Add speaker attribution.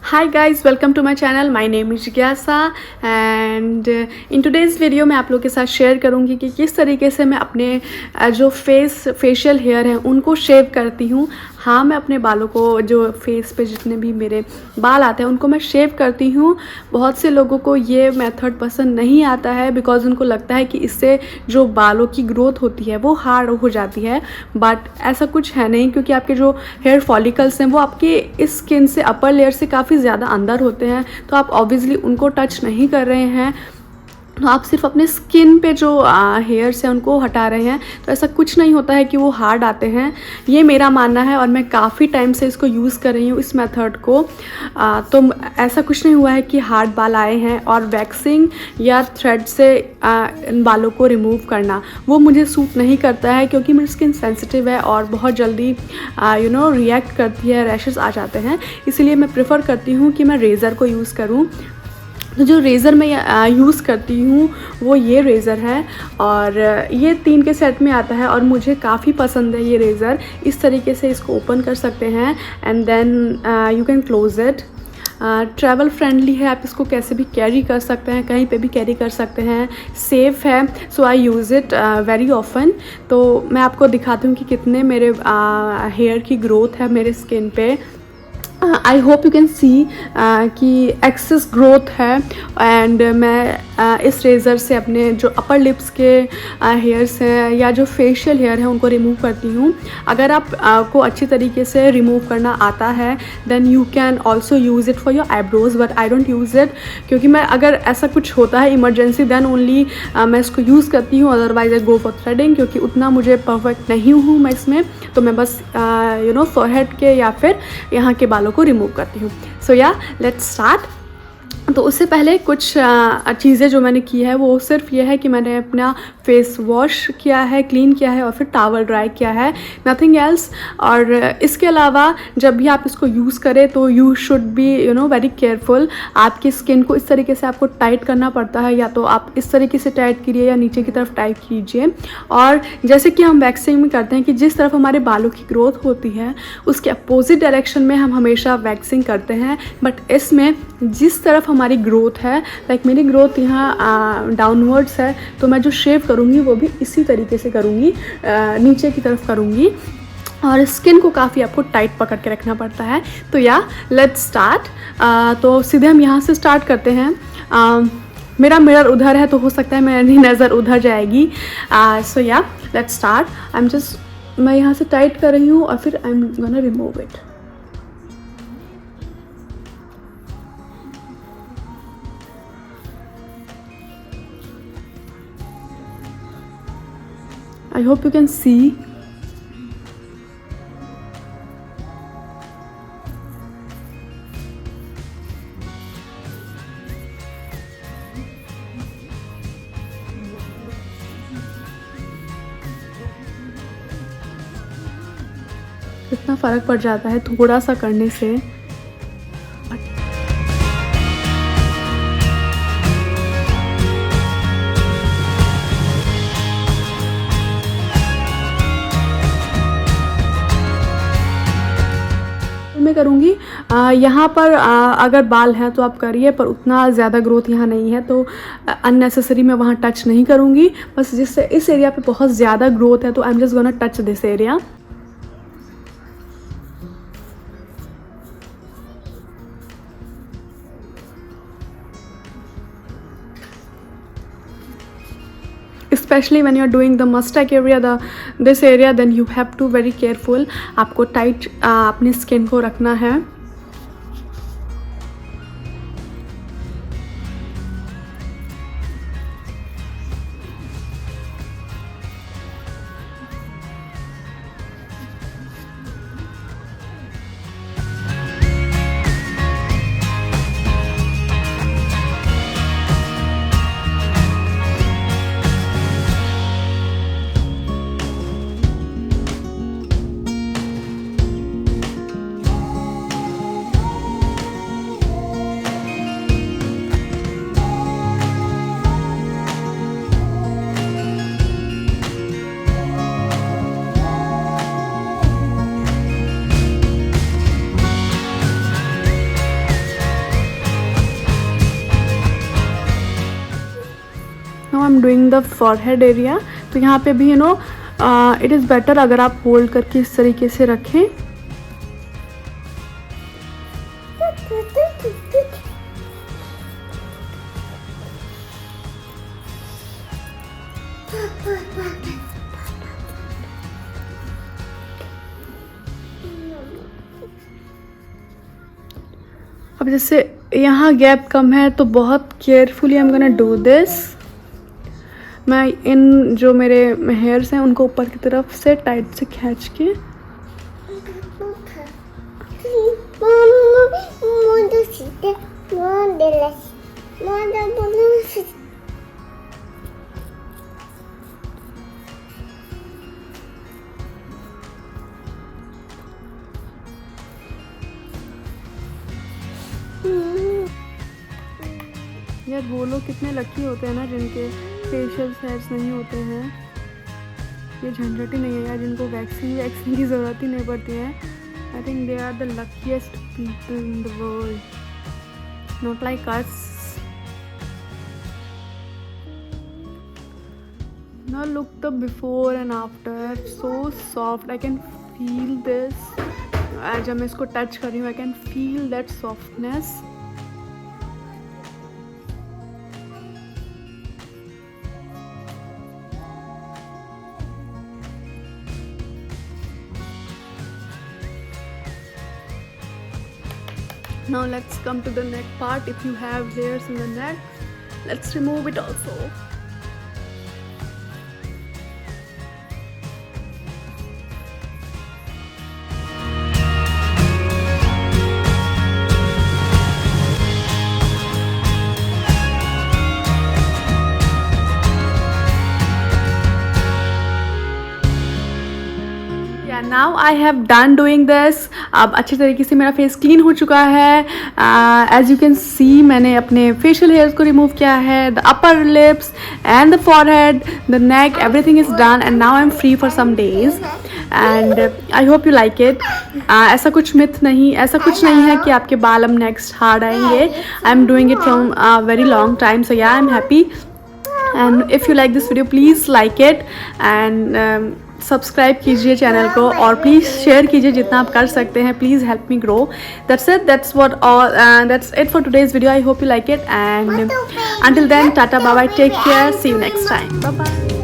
Speaker 1: Hi guys, welcome to my channel. My name is जिज्ञासा and in today's video मैं आप लोगों के साथ शेयर करूंगी कि किस तरीके से मैं अपने जो फेशियल हेयर हैं उनको शेव करती हूँ। हाँ, मैं अपने बालों को जो फेस पे जितने भी मेरे बाल आते हैं उनको मैं शेव करती हूँ। बहुत से लोगों को ये मेथड पसंद नहीं आता है बिकॉज़ उनको लगता है कि इससे जो बालों की ग्रोथ होती है वो हार्ड हो जाती है, बट ऐसा कुछ है नहीं क्योंकि आपके जो हेयर फॉलिकल्स हैं वो आपके इस स्किन से अपर लेयर से काफ़ी ज़्यादा अंदर होते हैं, तो आप ऑब्वियसली उनको टच नहीं कर रहे हैं, तो आप सिर्फ अपने स्किन पे जो हेयर्स हैं उनको हटा रहे हैं। तो ऐसा कुछ नहीं होता है कि वो हार्ड आते हैं, ये मेरा मानना है और मैं काफ़ी टाइम से इसको यूज़ कर रही हूँ इस मेथड को। तो ऐसा कुछ नहीं हुआ है कि हार्ड बाल आए हैं। और वैक्सिंग या थ्रेड से इन बालों को रिमूव करना वो मुझे सूट नहीं करता है क्योंकि मेरी स्किन सेंसिटिव है और बहुत जल्दी रिएक्ट करती है, रैशेस आ जाते हैं। इसलिए मैं प्रेफर करती हूँ कि मैं रेज़र को यूज़ करूँ। तो जो रेज़र मैं यूज़ करती हूँ वो ये रेज़र है और ये 3 के सेट में आता है और मुझे काफ़ी पसंद है ये रेज़र। इस तरीके से इसको ओपन कर सकते हैं and then you can close it. Travel friendly है, आप इसको कैसे भी कैरी कर सकते हैं, कहीं पे भी कैरी कर सकते हैं, सेफ़ है। सो आई यूज़ इट वेरी ऑफन। तो मैं आपको दिखाती हूँ कि कितने मेरे हेयर की ग्रोथ है मेरे स्किन पे। आई होप यू कैन सी कि एक्सेस ग्रोथ है एंड मैं इस रेज़र से अपने जो अपर लिप्स के हेयर्स हैं या जो फेशियल हेयर हैं उनको रिमूव करती हूँ। अगर आप को अच्छी तरीके से रिमूव करना आता है then you can also use it for your eyebrows, but I don't use it क्योंकि मैं अगर ऐसा कुछ होता है इमरजेंसी देन ओनली मैं इसको यूज़ करती हूँ, otherwise I go for threading क्योंकि उतना मुझे परफेक्ट नहीं हूँ मैं इसमें। तो मैं बस फोरहेड के या फिर यहाँ के बालों को रिमूव करती हूँ। सो या लेट्स स्टार्ट। तो उससे पहले कुछ चीज़ें जो मैंने की है वो सिर्फ ये है कि मैंने अपना फेस वॉश किया है, क्लीन किया है और फिर टॉवल ड्राई किया है, नथिंग एल्स। और इसके अलावा जब भी आप इसको यूज़ करें तो you should be very careful. आपकी स्किन को इस तरीके से आपको टाइट करना पड़ता है, या तो आप इस तरीके से टाइट कीजिए या नीचे की तरफ टाइट कीजिए। और जैसे कि हम वैक्सिंग में करते हैं कि जिस तरफ हमारे बालों की ग्रोथ होती है उसके अपोजिट डायरेक्शन में हम हमेशा वैक्सिंग करते हैं, बट इसमें जिस तरफ हमारी ग्रोथ है, लाइक मेरी ग्रोथ यहाँ डाउनवर्ड्स है, तो मैं जो शेव करूँगी वो भी इसी तरीके से करूँगी, नीचे की तरफ करूँगी। और स्किन को काफ़ी आपको टाइट पकड़ के रखना पड़ता है। तो या लेट्स स्टार्ट। तो सीधे हम यहाँ से स्टार्ट करते हैं। मेरा मिरर उधर है तो हो सकता है मेरी नज़र उधर जाएगी। सो या लेट्स स्टार्ट। मैं यहाँ से टाइट कर रही हूँ और फिर I am gonna remove it. I hope you can see. कितना फ़र्क पड़ जाता है थोड़ा सा करने से। मैं करूँगी यहाँ पर अगर बाल हैं तो आप करिए, पर उतना ज़्यादा ग्रोथ यहाँ नहीं है तो अननेसेसरी मैं वहाँ टच नहीं करूँगी। बस जिससे इस एरिया पे बहुत ज़्यादा ग्रोथ है तो I am just gonna touch this area. Especially when you're doing the mustache area, this area, then you have to very careful। आपको टाइट अपनी स्किन को रखना है। Am doing the forehead area. तो यहाँ पे भी इट इज़ बेटर अगर आप होल्ड करके इस तरीके से रखें। अब जैसे यहाँ गैप कम है तो बहुत carefully I am gonna do this. मैं इन जो मेरे हेयर्स हैं उनको ऊपर की तरफ से टाइट से खींच के यार वो लोग कितने लकी होते हैं ना जिनके फेशियल हेयर्स नहीं होते हैं। ये झंझट ही नहीं है यार, जिनको वैक्सीन की ज़रूरत ही नहीं पड़ती है। I think they are the luckiest people in the world, not like us. Now look the before and after, so soft. I can feel this. जब मैं इसको टच कर रही हूँ I can feel that softness. Now let's come to the neck part. If you have hairs in the neck, let's remove it also. Now I have done doing this. अब अच्छे तरीके से मेरा फेस क्लीन हो चुका है। As you can see मैंने अपने फेशियल हेयर्स को रिमूव किया है, the upper lips and the forehead, the neck, everything is done and now I am free for some days and I hope you like it. ऐसा कुछ myth नहीं, ऐसा कुछ नहीं है कि आपके बाल अब नेक्स्ट हार्ड आएंगे। I am doing it from very long time, so yeah I am happy and if you like this video please like it and subscribe कीजिए चैनल को और प्लीज़ शेयर कीजिए जितना आप कर सकते हैं। Please help me grow. That's it, that's it for today's video. I hope you like it and until then, tata, bye bye, take care, see you next time, bye bye.